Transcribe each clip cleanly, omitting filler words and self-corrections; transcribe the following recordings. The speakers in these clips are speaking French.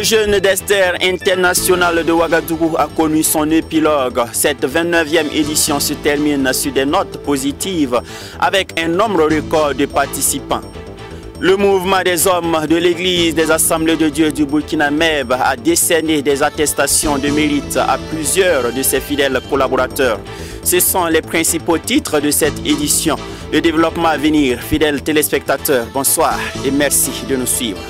jeûne d'Esther international de Ouagadougou a connu son épilogue. Cette 29e édition se termine sur des notes positives avec un nombre record de participants. Le mouvement des hommes de l'Église des Assemblées de Dieu du Burkina MEB a décerné des attestations de mérite à plusieurs de ses fidèles collaborateurs. Ce sont les principaux titres de cette édition. Le développement à venir, fidèles téléspectateurs, bonsoir et merci de nous suivre.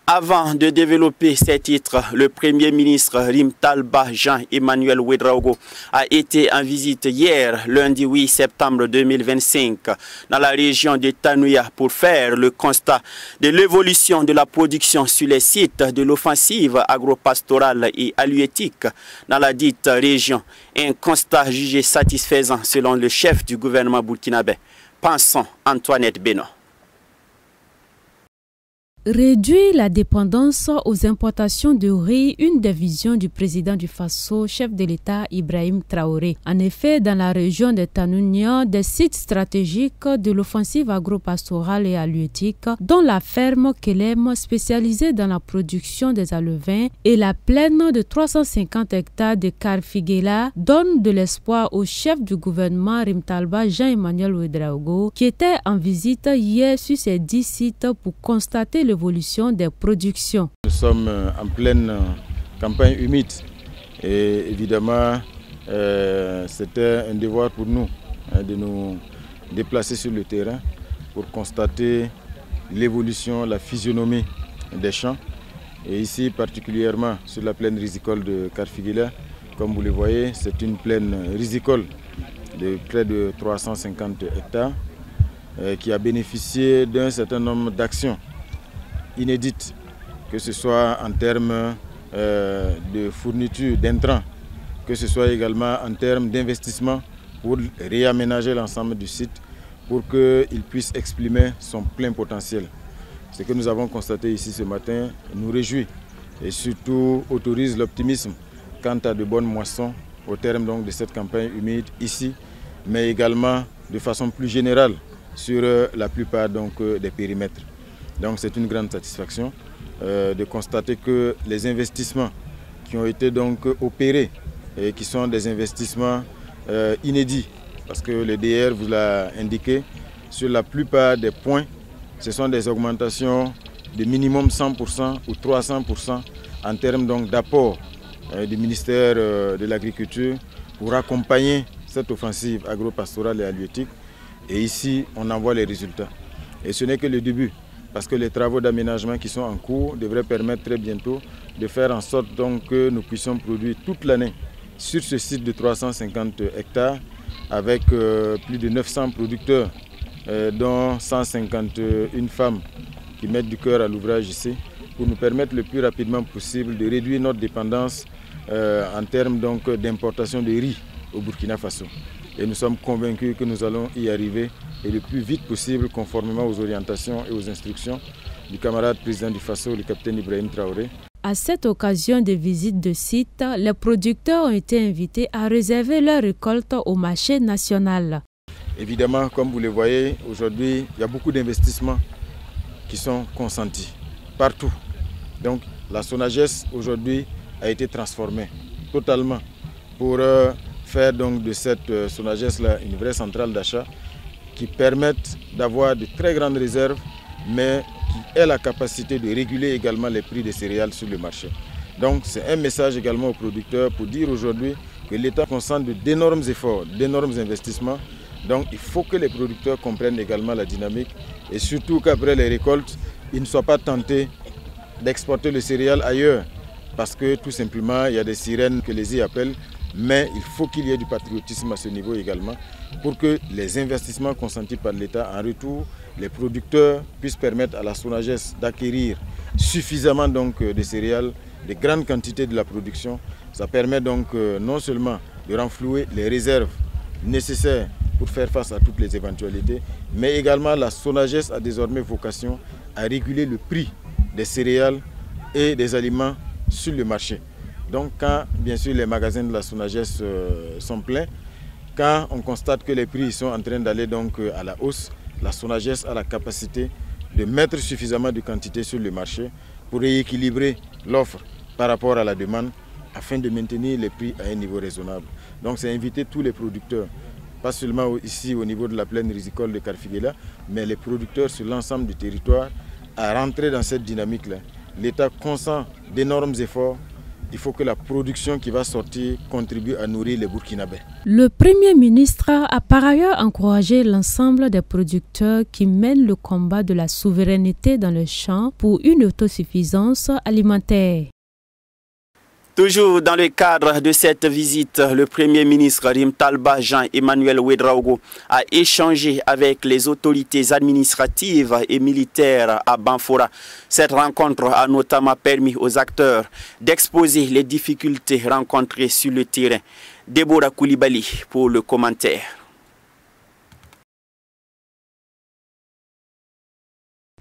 Avant de développer ces titres, le Premier ministre Rimtalba Jean-Emmanuel Ouedraogo a été en visite hier, lundi 8 septembre 2025, dans la région de Tanouya pour faire le constat de l'évolution de la production sur les sites de l'offensive agropastorale et halieutique dans la dite région. Un constat jugé satisfaisant selon le chef du gouvernement burkinabé. Pensons Antoinette Beno. Réduire la dépendance aux importations de riz, une des visions du président du Faso, chef de l'État Ibrahim Traoré. En effet, dans la région de Tanouya, des sites stratégiques de l'offensive agropastorale et halieutique, dont la ferme Kelem spécialisée dans la production des alevins et la plaine de 350 hectares de Karfigela, donnent de l'espoir au chef du gouvernement Rimtalba Jean-Emmanuel Ouedraogo, qui était en visite hier sur ces 10 sites pour constater l'évolution des productions. Nous sommes en pleine campagne humide et évidemment c'était un devoir pour nous de nous déplacer sur le terrain pour constater l'évolution, la physionomie des champs et ici particulièrement sur la plaine risicole de Karfigela. Comme vous le voyez, c'est une plaine risicole de près de 350 hectares qui a bénéficié d'un certain nombre d'actions inédite, que ce soit en termes de fourniture d'intrants, que ce soit également en termes d'investissement pour réaménager l'ensemble du site pour qu'il puisse exprimer son plein potentiel. Ce que nous avons constaté ici ce matin nous réjouit et surtout autorise l'optimisme quant à de bonnes moissons au terme donc de cette campagne humide ici, mais également de façon plus générale sur la plupart donc, des périmètres. Donc c'est une grande satisfaction de constater que les investissements qui ont été donc opérés et qui sont des investissements inédits, parce que le DR vous l'a indiqué, sur la plupart des points, ce sont des augmentations de minimum 100% ou 300% en termes donc d'apport du ministère de l'Agriculture pour accompagner cette offensive agropastorale et halieutique. Et ici, on en voit les résultats. Et ce n'est que le début, parce que les travaux d'aménagement qui sont en cours devraient permettre très bientôt de faire en sorte donc que nous puissions produire toute l'année sur ce site de 350 hectares avec plus de 900 producteurs, dont 151 femmes qui mettent du cœur à l'ouvrage ici, pour nous permettre le plus rapidement possible de réduire notre dépendance en termes d'importation de riz au Burkina Faso. Et nous sommes convaincus que nous allons y arriver et le plus vite possible conformément aux orientations et aux instructions du camarade président du Faso, le capitaine Ibrahim Traoré. À cette occasion de visite de site, les producteurs ont été invités à réserver leur récolte au marché national. Évidemment, comme vous le voyez, aujourd'hui, il y a beaucoup d'investissements qui sont consentis partout. Donc la SONAGES aujourd'hui a été transformée totalement pour faire donc de cette SONAGES-là une vraie centrale d'achat qui permettent d'avoir de très grandes réserves, mais qui ait la capacité de réguler également les prix des céréales sur le marché. Donc c'est un message également aux producteurs pour dire aujourd'hui que l'État concentre d'énormes efforts, d'énormes investissements. Donc il faut que les producteurs comprennent également la dynamique et surtout qu'après les récoltes, ils ne soient pas tentés d'exporter le céréal ailleurs parce que tout simplement il y a des sirènes que les y appellent. Mais il faut qu'il y ait du patriotisme à ce niveau également pour que les investissements consentis par l'État, en retour, les producteurs puissent permettre à la SONAGES d'acquérir suffisamment donc, de céréales, de grandes quantités de la production. Ça permet donc non seulement de renflouer les réserves nécessaires pour faire face à toutes les éventualités, mais également la SONAGES a désormais vocation à réguler le prix des céréales et des aliments sur le marché. Donc quand bien sûr les magasins de la SONAGES sont pleins, quand on constate que les prix sont en train d'aller donc à la hausse, la SONAGES a la capacité de mettre suffisamment de quantité sur le marché pour rééquilibrer l'offre par rapport à la demande afin de maintenir les prix à un niveau raisonnable. Donc c'est inviter tous les producteurs, pas seulement ici au niveau de la plaine risicole de Karfiguela, mais les producteurs sur l'ensemble du territoire à rentrer dans cette dynamique-là. L'État consent d'énormes efforts. Il faut que la production qui va sortir contribue à nourrir les Burkinabés. Le Premier ministre a par ailleurs encouragé l'ensemble des producteurs qui mènent le combat de la souveraineté dans le champ pour une autosuffisance alimentaire. Toujours dans le cadre de cette visite, le Premier ministre Rim Talba Jean-Emmanuel Ouedraogo a échangé avec les autorités administratives et militaires à Banfora. Cette rencontre a notamment permis aux acteurs d'exposer les difficultés rencontrées sur le terrain. Deborah Koulibaly pour le commentaire.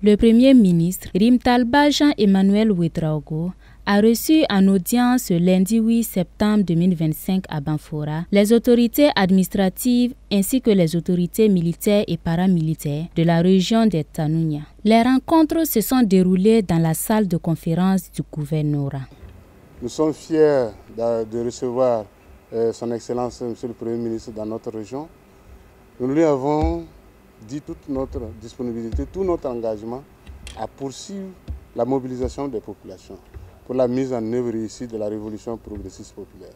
Le Premier ministre Rim Talba Jean-Emmanuel Ouedraogo a reçu en audience le lundi 8 septembre 2025 à Banfora les autorités administratives ainsi que les autorités militaires et paramilitaires de la région de Tanounia. Les rencontres se sont déroulées dans la salle de conférence du gouvernorat. Nous sommes fiers de recevoir son Excellence Monsieur le Premier ministre dans notre région. Nous lui avons dit toute notre disponibilité, tout notre engagement à poursuivre la mobilisation des populations pour la mise en œuvre réussie de la révolution progressiste populaire.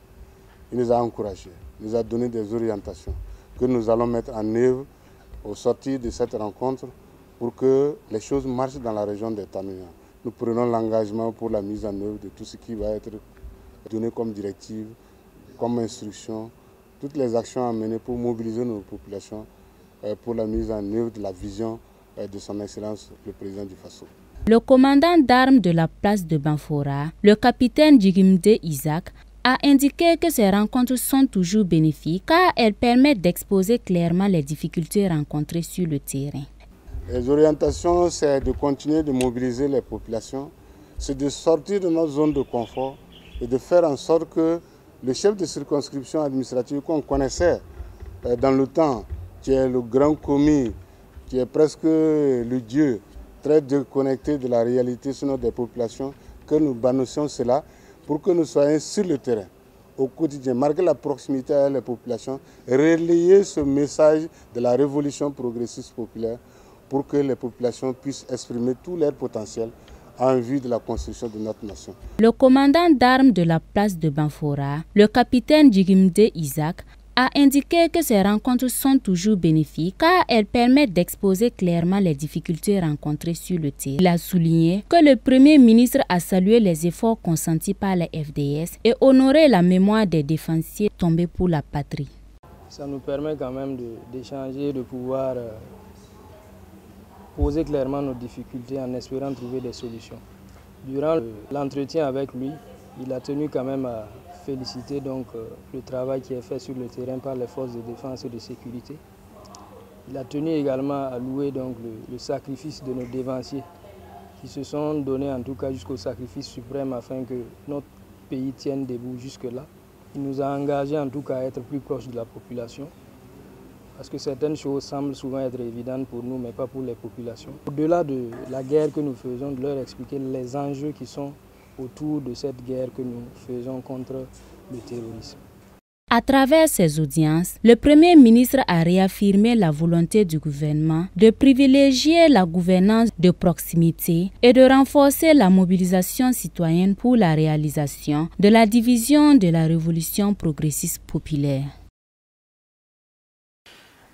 Il nous a encouragés, nous a donné des orientations que nous allons mettre en œuvre au sortir de cette rencontre pour que les choses marchent dans la région des Tanouia. Nous prenons l'engagement pour la mise en œuvre de tout ce qui va être donné comme directive, comme instruction, toutes les actions à mener pour mobiliser nos populations pour la mise en œuvre de la vision de son Excellence le Président du Faso. Le commandant d'armes de la place de Banfora, le capitaine Djigimde Isaac, a indiqué que ces rencontres sont toujours bénéfiques car elles permettent d'exposer clairement les difficultés rencontrées sur le terrain. Les orientations, c'est de continuer de mobiliser les populations, c'est de sortir de notre zone de confort et de faire en sorte que le chef de circonscription administrative qu'on connaissait dans le temps, qui est le grand commis, qui est presque le dieu, très déconnecté de la réalité sur des populations, que nous bannissons cela pour que nous soyons sur le terrain au quotidien, marquer la proximité avec les populations, relayer ce message de la révolution progressiste populaire pour que les populations puissent exprimer tout leur potentiel en vue de la construction de notre nation. Le commandant d'armes de la place de Banfora, le capitaine Djigimde Isaac, a indiqué que ces rencontres sont toujours bénéfiques car elles permettent d'exposer clairement les difficultés rencontrées sur le terrain. Il a souligné que le Premier ministre a salué les efforts consentis par les FDS et honoré la mémoire des défensiers tombés pour la patrie. Ça nous permet quand même d'échanger, de pouvoir poser clairement nos difficultés en espérant trouver des solutions. Durant l'entretien avec lui, il a tenu quand même à féliciter donc le travail qui est fait sur le terrain par les forces de défense et de sécurité. Il a tenu également à louer donc le sacrifice de nos dévanciers qui se sont donnés en tout cas jusqu'au sacrifice suprême afin que notre pays tienne debout jusque-là. Il nous a engagés en tout cas à être plus proches de la population parce que certaines choses semblent souvent être évidentes pour nous mais pas pour les populations. Au-delà de la guerre que nous faisons, de leur expliquer les enjeux qui sont autour de cette guerre que nous faisons contre le terrorisme. À travers ces audiences, le Premier ministre a réaffirmé la volonté du gouvernement de privilégier la gouvernance de proximité et de renforcer la mobilisation citoyenne pour la réalisation de la division de la révolution progressiste populaire.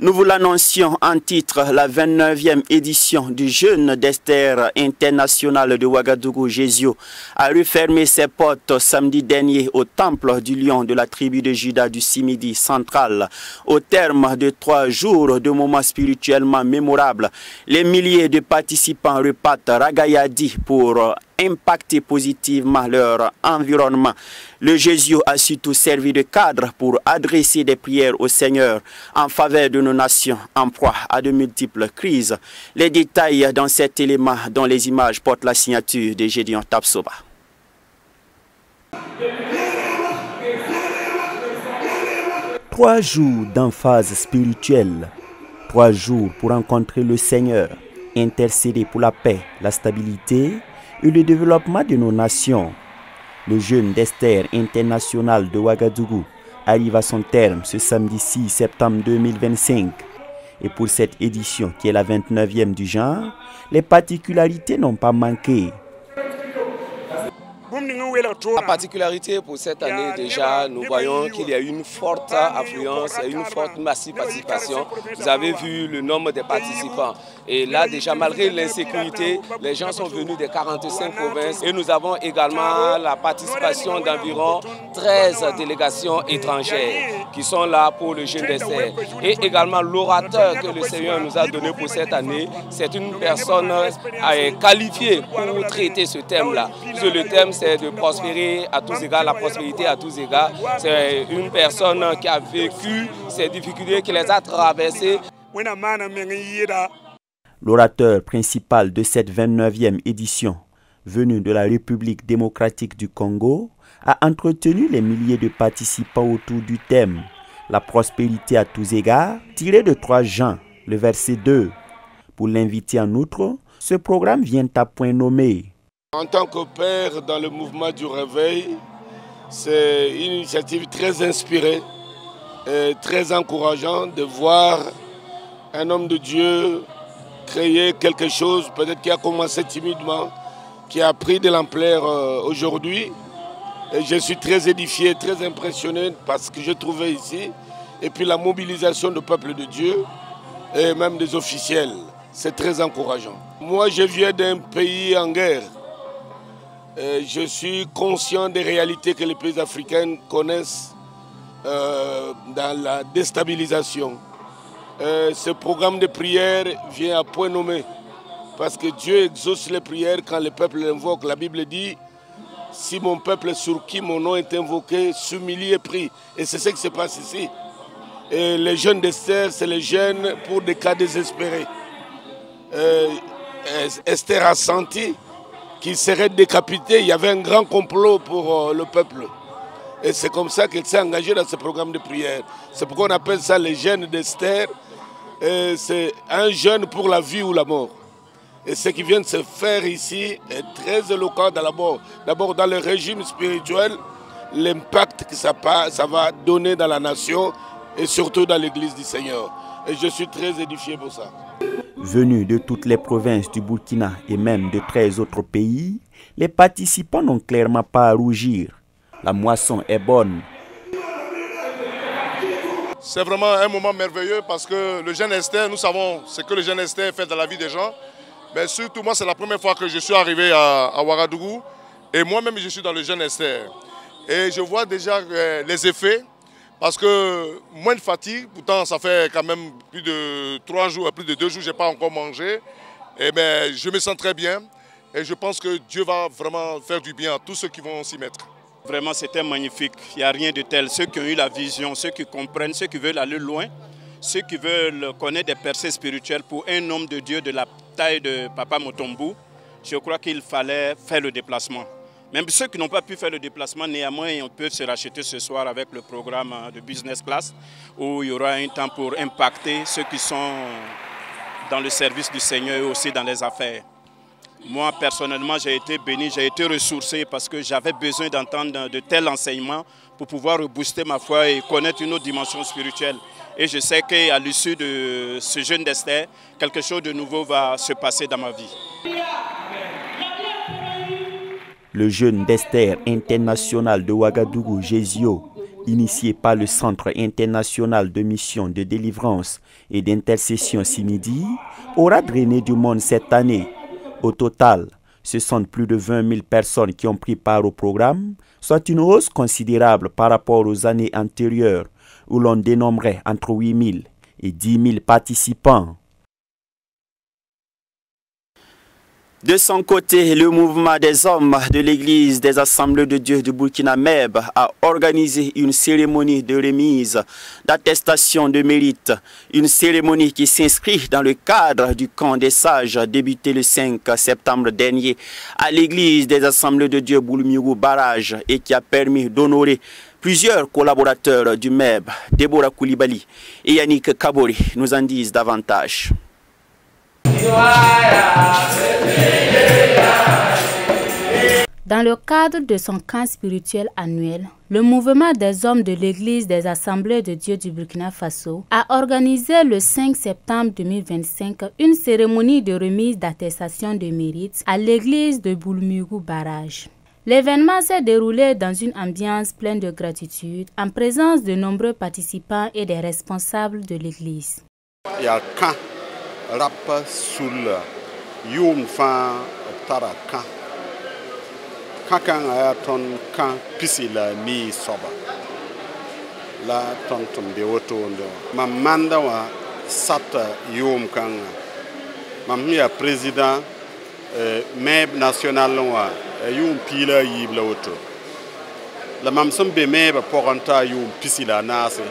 Nous vous l'annoncions en titre, la 29e édition du Jeûne d'Esther international de Ouagadougou, Jésio, a refermé ses portes samedi dernier au temple du lion de la tribu de Juda du Simidi central. Au terme de 3 jours de moments spirituellement mémorables, les milliers de participants repartent ragailladis pour impacter positivement leur environnement. Le Jésio a surtout servi de cadre pour adresser des prières au Seigneur en faveur de nos nations en proie à de multiples crises. Les détails dans cet élément dont les images portent la signature de Gédéon Tapsoba. Trois jours d'emphase spirituelle, 3 jours pour rencontrer le Seigneur, intercéder pour la paix, la stabilité et le développement de nos nations. Le jeûne d'Esther international de Ouagadougou arrive à son terme ce samedi 6 septembre 2025. Et pour cette édition qui est la 29e du genre, les particularités n'ont pas manqué. La particularité pour cette année déjà, nous voyons qu'il y a une forte affluence et une forte massive participation. Vous avez vu le nombre des participants. Et là déjà, malgré l'insécurité, les gens sont venus des 45 provinces. Et nous avons également la participation d'environ 13 délégations étrangères qui sont là pour le jeûne d'Esther. Et également l'orateur que le Seigneur nous a donné pour cette année, c'est une personne qualifiée pour traiter ce thème-là. Le thème, c'est de prospérer à tous égards, la prospérité à tous égards. C'est une personne qui a vécu ces difficultés, qui les a traversées. L'orateur principal de cette 29e édition, venu de la République démocratique du Congo, a entretenu les milliers de participants autour du thème « La prospérité à tous égards » tiré de 3 Jean, le verset 2. Pour l'inviter en outre, ce programme vient à point nommé. En tant que père dans le mouvement du réveil, c'est une initiative très inspirée et très encourageante de voir un homme de Dieu créer quelque chose, peut-être qui a commencé timidement, qui a pris de l'ampleur aujourd'hui. Et je suis très édifié, très impressionné par ce que j'ai trouvé ici. Et puis la mobilisation du peuple de Dieu et même des officiels, c'est très encourageant. Moi, je viens d'un pays en guerre. Je suis conscient des réalités que les pays africains connaissent dans la déstabilisation. Ce programme de prière vient à point nommé parce que Dieu exauce les prières quand le peuple l'invoque. La Bible dit, si mon peuple sur qui mon nom est invoqué s'humilie et prie. Et c'est ce qui se passe ici. Et les jeunes d'Esther, c'est les jeunes pour des cas désespérés. Esther a senti qu'il serait décapité. Il y avait un grand complot pour le peuple. Et c'est comme ça qu'elle s'est engagée dans ce programme de prière. C'est pourquoi on appelle ça les jeunes d'Esther. C'est un jeûne pour la vie ou la mort. Et ce qui vient de se faire ici est très éloquent d'abord dans le régime spirituel, l'impact que ça va donner dans la nation et surtout dans l'église du Seigneur. Et je suis très édifié pour ça. Venus de toutes les provinces du Burkina et même de 13 autres pays, les participants n'ont clairement pas à rougir. La moisson est bonne. C'est vraiment un moment merveilleux parce que le jeûne Esther, nous savons ce que le jeûne Esther fait dans la vie des gens. Mais surtout, moi, c'est la première fois que je suis arrivé à Ouagadougou et moi-même, je suis dans le jeûne Esther. Et je vois déjà les effets parce que moins de fatigue, pourtant ça fait quand même plus de 3 jours, plus de 2 jours, je n'ai pas encore mangé. Et bien, je me sens très bien et je pense que Dieu va vraiment faire du bien à tous ceux qui vont s'y mettre. Vraiment, c'était magnifique. Il n'y a rien de tel. Ceux qui ont eu la vision, ceux qui comprennent, ceux qui veulent aller loin, ceux qui veulent connaître des percées spirituelles pour un homme de Dieu de la taille de Papa Motombo, je crois qu'il fallait faire le déplacement. Même ceux qui n'ont pas pu faire le déplacement, néanmoins, on peut se racheter ce soir avec le programme de Business Class, où il y aura un temps pour impacter ceux qui sont dans le service du Seigneur et aussi dans les affaires. Moi, personnellement, j'ai été béni, j'ai été ressourcé parce que j'avais besoin d'entendre de tels enseignements pour pouvoir rebooster ma foi et connaître une autre dimension spirituelle. Et je sais qu'à l'issue de ce jeûne d'Esther, quelque chose de nouveau va se passer dans ma vie. Le jeûne d'Esther international de Ouagadougou, Gésio, initié par le Centre international de mission de délivrance et d'intercession Sinidi, aura drainé du monde cette année. Au total, ce sont plus de 20 000 personnes qui ont pris part au programme, soit une hausse considérable par rapport aux années antérieures, où l'on dénombrait entre 8 000 et 10 000 participants. De son côté, le mouvement des hommes de l'Église des Assemblées de Dieu du Burkina MEB a organisé une cérémonie de remise d'attestation de mérite. Une cérémonie qui s'inscrit dans le cadre du camp des sages débuté le 5 septembre dernier à l'Église des Assemblées de Dieu Boulmiou Barrage et qui a permis d'honorer plusieurs collaborateurs du MEB. Deborah Koulibaly et Yannick Kabori nous en disent davantage. Dans le cadre de son camp spirituel annuel, le mouvement des hommes de l'Église des Assemblées de Dieu du Burkina Faso a organisé le 5 septembre 2025 une cérémonie de remise d'attestation de mérite à l'église de Boulmugou Barrage. L'événement s'est déroulé dans une ambiance pleine de gratitude en présence de nombreux participants et des responsables de l'église. Il y a un camp rap sur le Youmfa Taraka. Quand a ton camp pisila mi soba la ton de otondo mamanda wa sata yom kanga mamia président meb national wa yom pila yibla oto la mamsam be meb poranta yom pisila nase.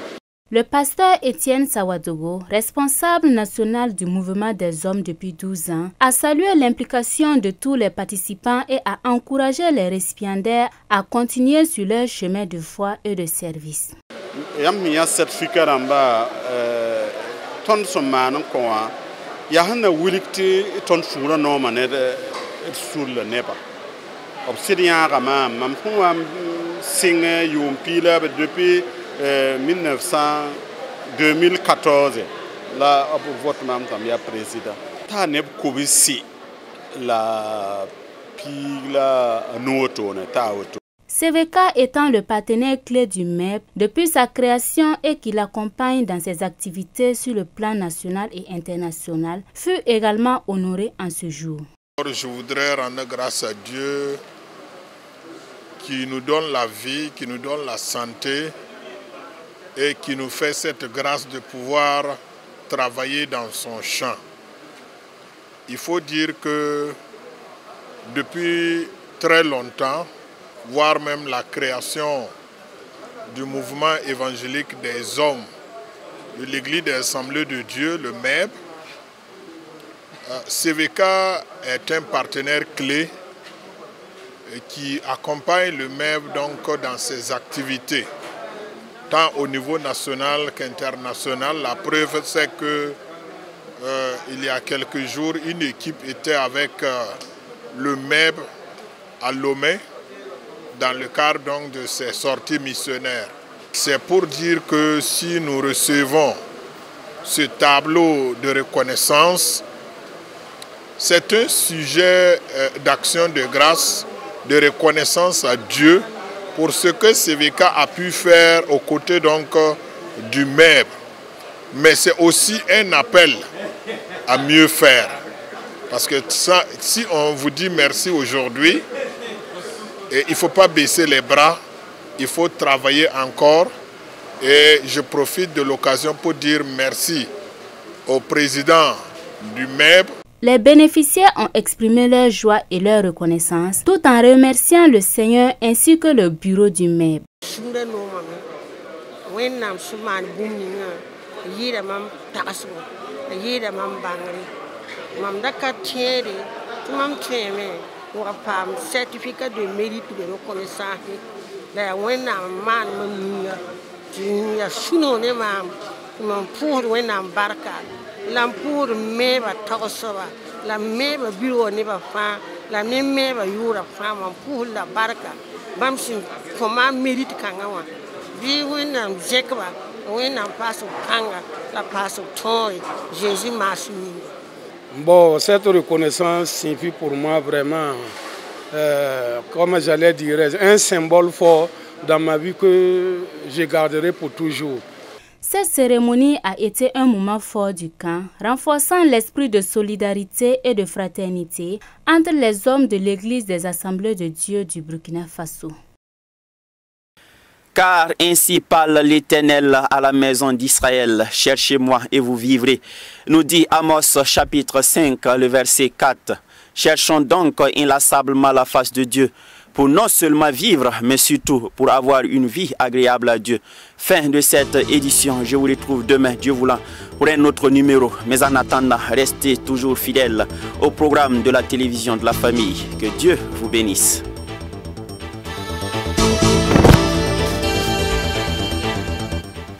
Le pasteur Étienne Sawadogo, responsable national du mouvement des hommes depuis 12 ans, a salué l'implication de tous les participants et a encouragé les récipiendaires à continuer sur leur chemin de foi et de service. Il y a certificat en bas, ton somman quoi, il y a un willicti ton soura norman sur le neba. Obsidian Rama, Mampoua signe Yum Pila depuis 2014, là, votre membre est président. Ta neb kubisi la pila noto ne ta auto. CVK étant le partenaire clé du MEP depuis sa création et qui l'accompagne dans ses activités sur le plan national et international, fut également honoré en ce jour. Je voudrais rendre grâce à Dieu qui nous donne la vie, qui nous donne la santé et qui nous fait cette grâce de pouvoir travailler dans son champ. Il faut dire que depuis très longtemps, voire même la création du mouvement évangélique des hommes de l'Église des Assemblées de Dieu, le MEB, CVK est un partenaire clé qui accompagne le MEB donc dans ses activités, tant au niveau national qu'international. La preuve, c'est que il y a quelques jours, une équipe était avec le MEB à Lomé dans le cadre donc de ses sorties missionnaires. C'est pour dire que si nous recevons ce tableau de reconnaissance, c'est un sujet d'action de grâce, de reconnaissance à Dieu pour ce que CVK a pu faire aux côtés donc du MEB. Mais c'est aussi un appel à mieux faire. Parce que ça, si on vous dit merci aujourd'hui, il ne faut pas baisser les bras, il faut travailler encore. Et je profite de l'occasion pour dire merci au président du MEB. Les bénéficiaires ont exprimé leur joie et leur reconnaissance tout en remerciant le Seigneur ainsi que le bureau du MEB. Certificat de mérite de reconnaissance. L'ampour meva tagosoba la meva bureau ne ba fa la meva yura fa pour la barka bamsin comment mérite kangawa bi wenam jekba wenam passe kanga la passe toy Jésus marche. Bon, cette reconnaissance signifie pour moi vraiment comme j'allais dire un symbole fort dans ma vie que je garderai pour toujours. Cette cérémonie a été un moment fort du camp, renforçant l'esprit de solidarité et de fraternité entre les hommes de l'Église des Assemblées de Dieu du Burkina Faso. Car ainsi parle l'Éternel à la maison d'Israël, cherchez-moi et vous vivrez, nous dit Amos chapitre 5, le verset 4. Cherchons donc inlassablement la face de Dieu, pour non seulement vivre, mais surtout pour avoir une vie agréable à Dieu. Fin de cette édition, je vous retrouve demain, Dieu voulant, pour un autre numéro. Mais en attendant, restez toujours fidèles au programme de la télévision de la famille. Que Dieu vous bénisse.